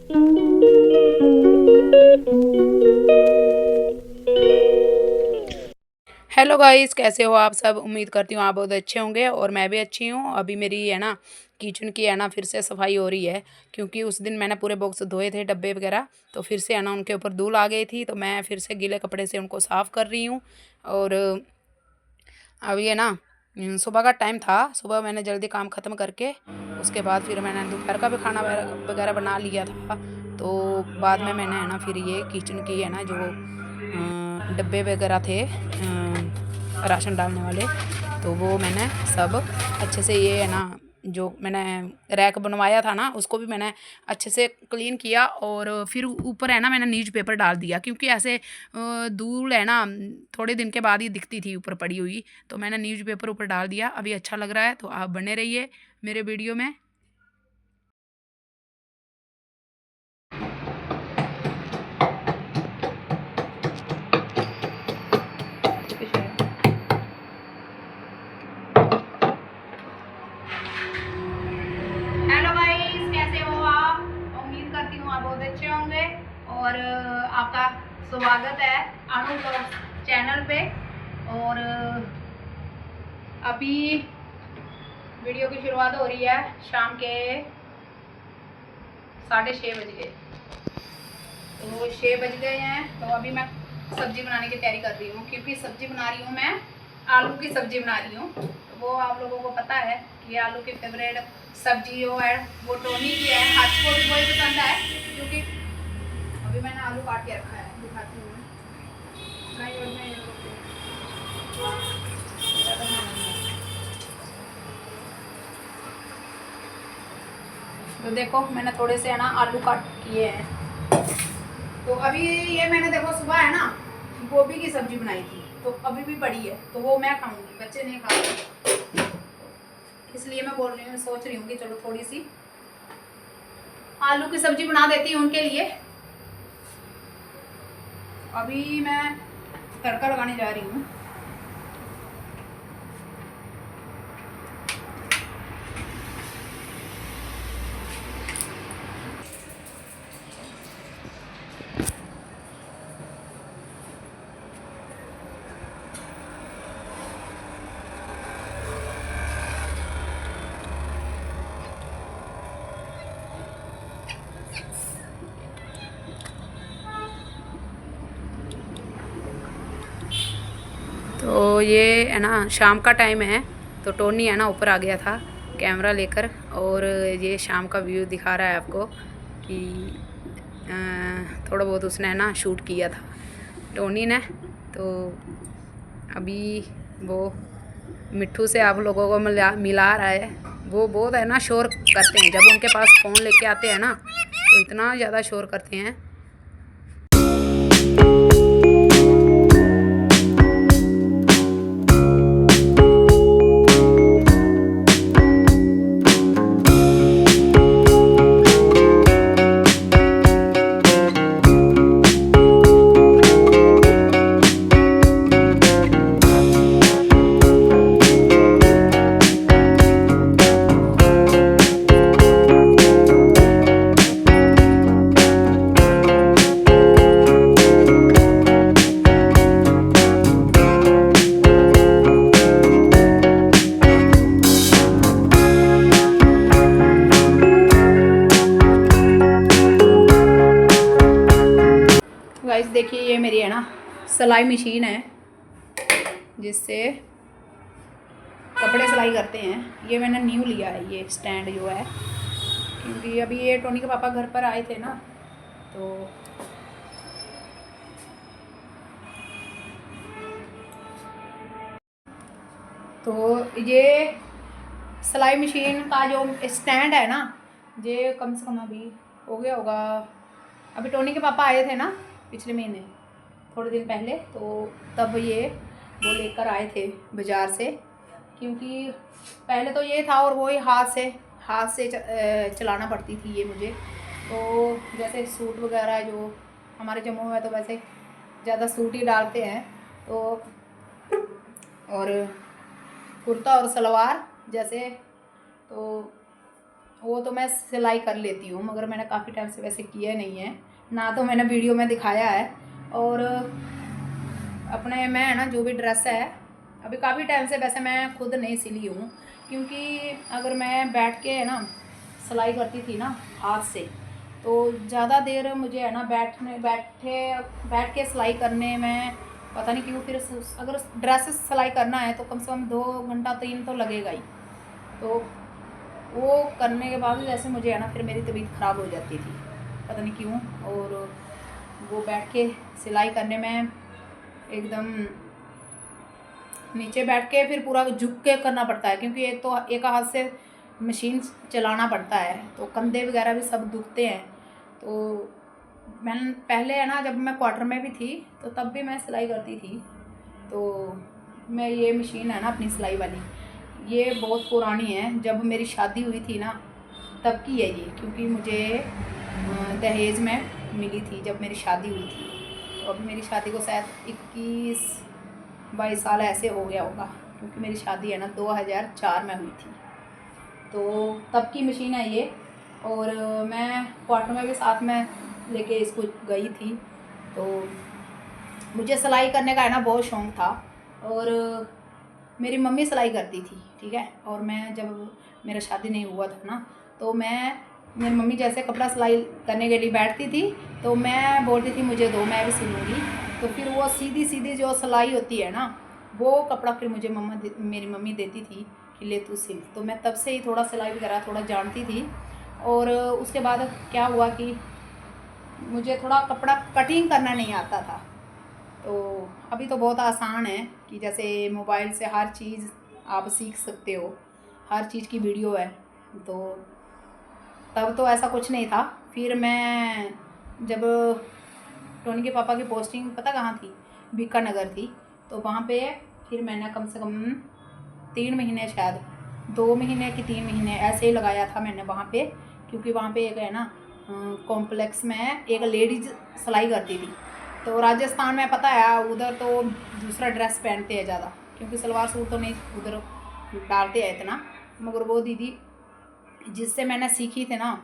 Hello guys, कैसे हो आप सब। उम्मीद करती हूँ आप बहुत अच्छे होंगे और मैं भी अच्छी हूँ। अभी मेरी है ना किचन की है ना फिर से सफाई हो रही है, क्योंकि उस दिन मैंने पूरे बॉक्स धोए थे, डब्बे वगैरह। तो फिर से है ना उनके ऊपर धूल आ गई थी, तो मैं फिर से गीले कपड़े से उनको साफ़ कर रही हूँ। और अभी है ना सुबह का टाइम था। सुबह मैंने जल्दी काम ख़त्म करके उसके बाद फिर मैंने दोपहर का भी खाना वगैरह बना लिया था। तो बाद में मैंने है ना फिर ये किचन की है ना जो डब्बे वगैरह थे राशन डालने वाले, तो वो मैंने सब अच्छे से ये है ना जो मैंने रैक बनवाया था ना उसको भी मैंने अच्छे से क्लीन किया। और फिर ऊपर है ना मैंने न्यूज़पेपर डाल दिया, क्योंकि ऐसे धूल है ना थोड़े दिन के बाद ही दिखती थी ऊपर पड़ी हुई। तो मैंने न्यूज़पेपर ऊपर डाल दिया। अभी अच्छा लग रहा है, तो आप बने रहिए मेरे वीडियो में। हेलो गाइस, कैसे हो आप। उम्मीद करती हूँ आप बहुत अच्छे होंगे। और आपका स्वागत है अनु ब्लॉग्स चैनल पे। और अभी वीडियो की शुरुआत हो रही है शाम के 6:30 बज गए। तो 6 बज गए हैं, तो अभी मैं सब्जी बनाने की तैयारी कर रही हूँ, क्योंकि सब्जी बना रही हूँ मैं आलू की सब्जी बना रही हूँ। तो वो आप लोगों को पता है कि आलू की फेवरेट सब्जी जो है वो टोनी की है। हाथ को भी वही पसंद है, क्योंकि अभी मैंने आलू काट के रखा है, दिखाती हूँ मैं। नहीं, और मैं तो देखो मैंने थोड़े से है ना आलू काट किए हैं। तो अभी ये मैंने देखो सुबह है ना गोभी की सब्जी बनाई थी, तो अभी भी पड़ी है, तो वो मैं खाऊंगी, बच्चे नहीं खाते। इसलिए मैं बोल रही हूँ, सोच रही हूँ कि चलो थोड़ी सी आलू की सब्जी बना देती हूँ उनके लिए। अभी मैं तड़का लगाने जा रही हूँ। तो ये है ना शाम का टाइम है, तो टोनी है ना ऊपर आ गया था कैमरा लेकर, और ये शाम का व्यू दिखा रहा है आपको कि थोड़ा बहुत उसने है ना शूट किया था टोनी ने। तो अभी वो मिट्ठू से आप लोगों को मिला रहा है। वो बहुत है ना शोर करते हैं, जब उनके पास फ़ोन लेके आते हैं ना तो इतना ज़्यादा शोर करते हैं। गाइस देखिए, ये मेरी है ना सिलाई मशीन है, जिससे कपड़े सिलाई करते हैं। ये मैंने न्यू लिया है ये स्टैंड जो है, क्योंकि अभी ये टोनी के पापा घर पर आए थे ना, तो ये सिलाई मशीन का जो स्टैंड है ना, ये कम से कम अभी हो गया होगा। अभी टोनी के पापा आए थे ना पिछले महीने, थोड़े दिन पहले, तो तब ये वो लेकर आए थे बाज़ार से। क्योंकि पहले तो ये था और वो ही हाथ से चलाना पड़ती थी ये मुझे। तो जैसे सूट वगैरह जो हमारे जम्मू में तो वैसे ज़्यादा सूट ही डालते हैं, तो और कुर्ता और सलवार जैसे, तो वो तो मैं सिलाई कर लेती हूँ, मगर मैंने काफ़ी टाइम से वैसे किया नहीं है ना, तो मैंने वीडियो में दिखाया है। और अपने मैं है ना जो भी ड्रेस है, अभी काफ़ी टाइम से वैसे मैं खुद नहीं सिली हूँ, क्योंकि अगर मैं बैठ के है ना सिलाई करती थी ना हाथ से, तो ज़्यादा देर मुझे है ना बैठ के सिलाई करने में पता नहीं क्यों, फिर अगर ड्रेस सिलाई करना है तो कम से कम 2 घंटा 3 तो लगेगा ही। तो वो करने के बाद जैसे मुझे है ना फिर मेरी तबीयत ख़राब हो जाती थी, पता नहीं क्यों। और वो बैठ के सिलाई करने में एकदम नीचे बैठ के फिर पूरा झुक के करना पड़ता है, क्योंकि एक तो एक हाथ से मशीन चलाना पड़ता है, तो कंधे वगैरह भी सब दुखते हैं। तो मैं पहले है ना जब मैं क्वार्टर में भी थी तो तब भी मैं सिलाई करती थी। तो मैं ये मशीन है ना अपनी सिलाई वाली, ये बहुत पुरानी है, जब मेरी शादी हुई थी ना तब की है ये, क्योंकि मुझे दहेज में मिली थी जब मेरी शादी हुई थी। तो अभी मेरी शादी को शायद 21-22 साल ऐसे हो गया होगा, क्योंकि मेरी शादी है ना 2004 में हुई थी। तो तब की मशीन है ये। और मैं क्वार्टर में भी साथ में लेके इसको गई थी। तो मुझे सिलाई करने का है ना बहुत शौक़ था। और मेरी मम्मी सिलाई करती थी, ठीक है। और मैं जब मेरा शादी नहीं हुआ था ना, तो मेरी मम्मी जैसे कपड़ा सिलाई करने के लिए बैठती थी तो मैं बोलती थी मुझे दो, मैं भी सिलूँगी। तो फिर वो सीधी सीधी जो सिलाई होती है ना, वो कपड़ा फिर मुझे मेरी मम्मी देती थी कि ले तू सिल। तो मैं तब से ही थोड़ा सिलाई वगैरह थोड़ा जानती थी। और उसके बाद क्या हुआ कि मुझे थोड़ा कपड़ा कटिंग करना नहीं आता था। तो अभी तो बहुत आसान है कि जैसे मोबाइल से हर चीज़ आप सीख सकते हो, हर चीज़ की वीडियो है। तो तब तो ऐसा कुछ नहीं था। फिर मैं जब टोनी के पापा की पोस्टिंग पता कहाँ थी, बीकानगर थी। तो वहाँ पे फिर मैंने कम से कम 3 महीने, शायद 2 महीने कि 3 महीने ऐसे ही लगाया था मैंने वहाँ पे, क्योंकि वहाँ पे एक है ना कॉम्प्लेक्स में एक लेडीज़ सिलाई करती थी। तो राजस्थान में पता है उधर तो दूसरा ड्रेस पहनते हैं ज़्यादा, क्योंकि सलवार सूट तो नहीं उधर डालते हैं इतना। मगर वो दीदी जिससे मैंने सीखी थी ना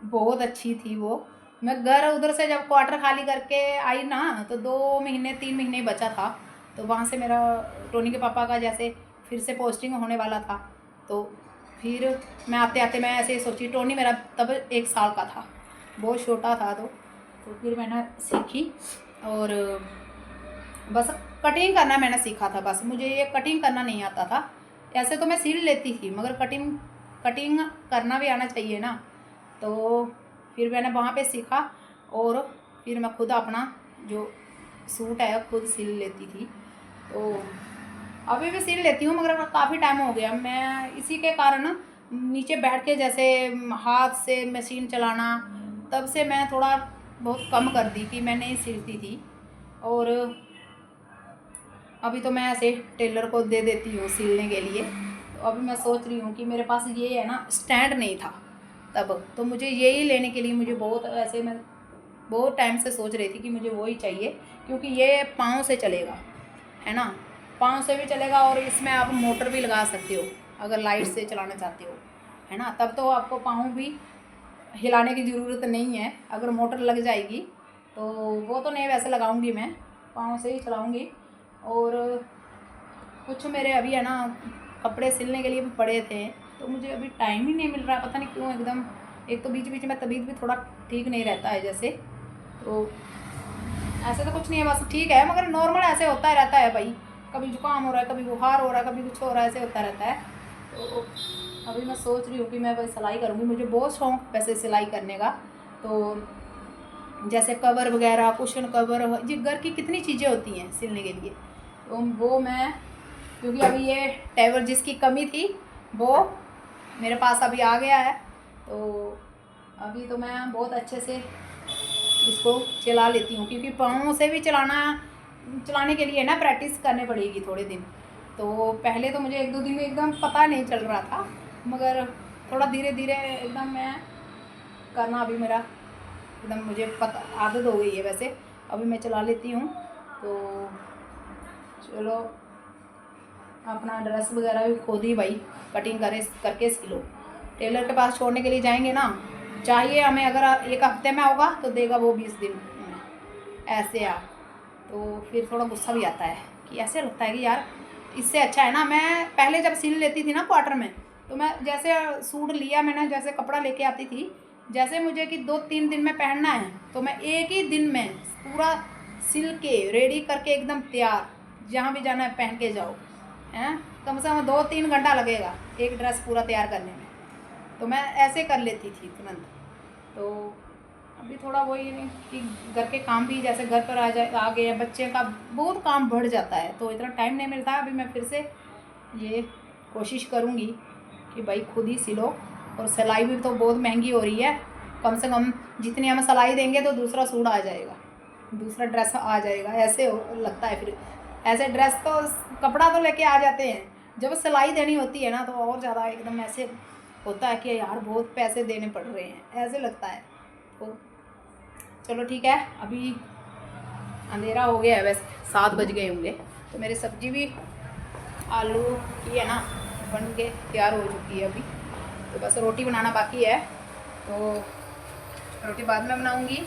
बहुत अच्छी थी वो। मैं घर उधर से जब क्वार्टर खाली करके आई ना, तो 2 महीने 3 महीने बचा था। तो वहाँ से मेरा टोनी के पापा का जैसे फिर से पोस्टिंग होने वाला था। तो फिर मैं आते आते मैं ऐसे सोची, टोनी मेरा तब 1 साल का था, बहुत छोटा था। तो फिर मैंने सीखी। और बस कटिंग करना मैंने सीखा था, बस मुझे ये कटिंग करना नहीं आता था। ऐसे तो मैं सिल लेती थी, मगर कटिंग करना भी आना चाहिए ना। तो फिर मैंने वहाँ पे सीखा और फिर मैं खुद अपना जो सूट है खुद सिल लेती थी। तो अभी भी सिल लेती हूँ, मगर काफ़ी टाइम हो गया। मैं इसी के कारण नीचे बैठ के जैसे हाथ से मशीन चलाना, तब से मैं थोड़ा बहुत कम कर दी कि मैं नहीं सिलती थी। और अभी तो मैं ऐसे टेलर को दे देती हूँ सिलने के लिए। तो अभी मैं सोच रही हूँ कि मेरे पास ये है ना स्टैंड नहीं था तब, तो मुझे यही लेने के लिए मुझे बहुत ऐसे मैं बहुत टाइम से सोच रही थी कि मुझे वो ही चाहिए, क्योंकि ये पाँव से चलेगा, है ना, पाँव से भी चलेगा। और इसमें आप मोटर भी लगा सकते हो अगर लाइट से चलाना चाहते हो, है ना। तब तो आपको पाँव भी हिलाने की ज़रूरत नहीं है, अगर मोटर लग जाएगी तो। वो तो नहीं, वैसे लगाऊंगी मैं, पाँव से ही चलाऊंगी। और कुछ मेरे अभी है ना कपड़े सिलने के लिए भी पड़े थे, तो मुझे अभी टाइम ही नहीं मिल रहा, पता नहीं क्यों एकदम। एक तो बीच बीच में तबीयत भी थोड़ा ठीक नहीं रहता है जैसे। तो ऐसे तो कुछ नहीं है, बस ठीक है, मगर नॉर्मल ऐसे होता रहता है भाई, कभी जुकाम हो रहा है, कभी बुखार हो रहा है, कभी कुछ हो रहा है, ऐसे होता रहता है। तो अभी मैं सोच रही हूँ कि मैं भाई सिलाई करूँगी, मुझे बहुत शौक वैसे सिलाई करने का। तो जैसे कवर वगैरह, कुशन कवर, ये घर की कितनी चीज़ें होती हैं सिलने के लिए। तो वो मैं, क्योंकि अभी ये टेवर जिसकी कमी थी वो मेरे पास अभी आ गया है। तो अभी तो मैं बहुत अच्छे से इसको चला लेती हूँ, क्योंकि पाँव से भी चलाने के लिए ना प्रैक्टिस करने पड़ेगी थोड़े दिन। तो पहले तो मुझे 1-2 दिन में एकदम पता नहीं चल रहा था, मगर थोड़ा धीरे धीरे एकदम मैं करना अभी मेरा एकदम मुझे पता आदत हो गई है। वैसे अभी मैं चला लेती हूँ। तो चलो अपना ड्रेस वगैरह भी खुद ही भाई कटिंग करके सिलो, टेलर के पास छोड़ने के लिए जाएंगे ना, चाहिए हमें अगर एक हफ्ते में होगा तो देगा वो 20 दिन में, ऐसे आप तो फिर थोड़ा गुस्सा भी आता है कि ऐसे लगता है कि यार इससे अच्छा है ना। मैं पहले जब सिल लेती थी ना क्वार्टर में, तो मैं जैसे सूट लिया मैंने, जैसे कपड़ा लेके आती थी, जैसे मुझे कि 2-3 दिन में पहनना है तो मैं एक ही दिन में पूरा सिल के रेडी करके एकदम तैयार, जहाँ भी जाना है पहन के जाओ, हैं। कम से कम 2-3 घंटा लगेगा एक ड्रेस पूरा तैयार करने में, तो मैं ऐसे कर लेती थी तुरंत। तो अभी थोड़ा वही कि घर के काम भी जैसे घर पर आ गए, बच्चे का बहुत काम बढ़ जाता है तो इतना टाइम नहीं मिलता। अभी मैं फिर से ये कोशिश करूँगी कि भाई खुद ही सिलो, और सिलाई भी तो बहुत महंगी हो रही है। कम से कम जितनी हम सिलाई देंगे तो दूसरा सूट आ जाएगा, दूसरा ड्रेस आ जाएगा, ऐसे लगता है। फिर ऐसे ड्रेस तो कपड़ा तो लेके आ जाते हैं, जब सिलाई देनी होती है ना तो और ज़्यादा एकदम ऐसे होता है कि यार बहुत पैसे देने पड़ रहे हैं, ऐसे लगता है। तो चलो ठीक है, अभी अंधेरा हो गया है, वैसे 7 बज गए होंगे। तो मेरी सब्ज़ी भी आलू की है ना बन के तैयार हो चुकी है अभी, तो बस रोटी बनाना बाकी है। तो रोटी बाद में बनाऊंगी।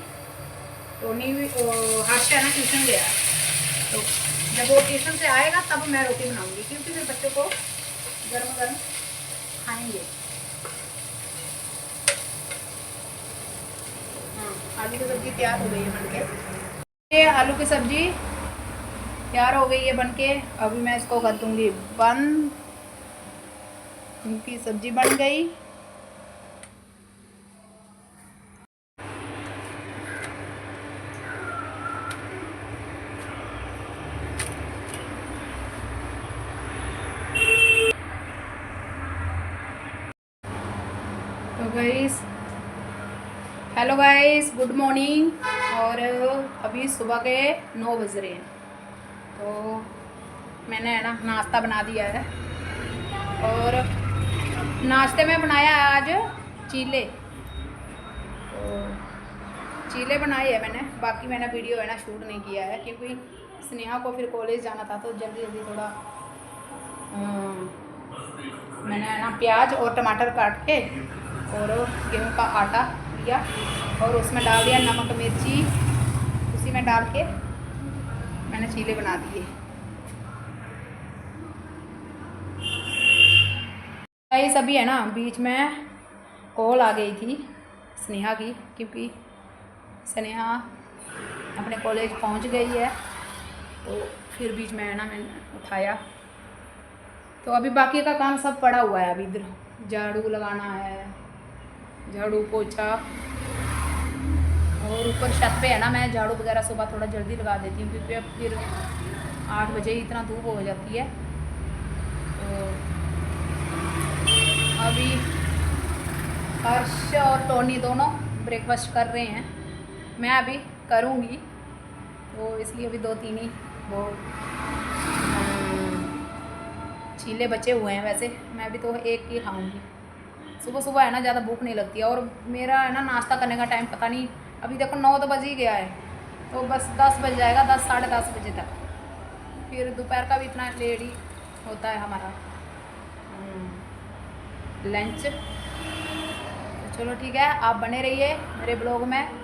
टोनी भी हर्ष है ना ट्यूशन गया है, तो जब वो ट्यूशन से आएगा तब मैं रोटी बनाऊंगी, क्योंकि फिर बच्चों को गर्म गर्म खाएंगे। हाँ, आलू की सब्ज़ी तैयार हो गई है बनके। ये आलू की सब्ज़ी तैयार हो गई है बनके, अभी मैं इसको कर दूँगी बंद। उनकी सब्ज़ी बन गई। तो guys, hello guys, good morning. और अभी सुबह के 9 बज रहे हैं, तो मैंने है ना नाश्ता बना दिया है। और नाश्ते में बनाया है आज चीले, तो चीले बनाए है मैंने। बाकी मैंने वीडियो है ना शूट नहीं किया है, क्योंकि स्नेहा को फिर कॉलेज जाना था, तो जल्दी जल्दी थोड़ा मैंने है ना प्याज और टमाटर काट के और गेहूं का आटा लिया और उसमें डाल दिया नमक मिर्ची, उसी में डाल के मैंने चीले बना दिए। गाइस अभी है ना बीच में कॉल आ गई थी स्नेहा की, क्योंकि स्नेहा अपने कॉलेज पहुंच गई है, तो फिर बीच में है ना मैंने उठाया। तो अभी बाकी का काम सब पड़ा हुआ है, अभी इधर झाड़ू लगाना है, झाड़ू पोछा, और ऊपर छत पे है ना मैं झाड़ू वगैरह सुबह थोड़ा जल्दी लगा देती हूँ, क्योंकि अब फिर 8 बजे ही इतना धूप हो जाती है। तो अभी हर्ष और टोनी दोनों ब्रेकफास्ट कर रहे हैं, मैं अभी करूँगी, तो इसलिए अभी 2-3 ही वो चीले बचे हुए हैं। वैसे मैं भी तो एक ही खाऊंगी, सुबह सुबह है ना ज़्यादा भूख नहीं लगती है। और मेरा है ना नाश्ता करने का टाइम पता नहीं, अभी देखो 9 तो बज ही गया है, तो बस 10 बज जाएगा, 10 साढ़े 10 बजे तक। फिर दोपहर का भी इतना लेट ही होता है हमारा लंच। तो चलो ठीक है, आप बने रहिए मेरे ब्लॉग में।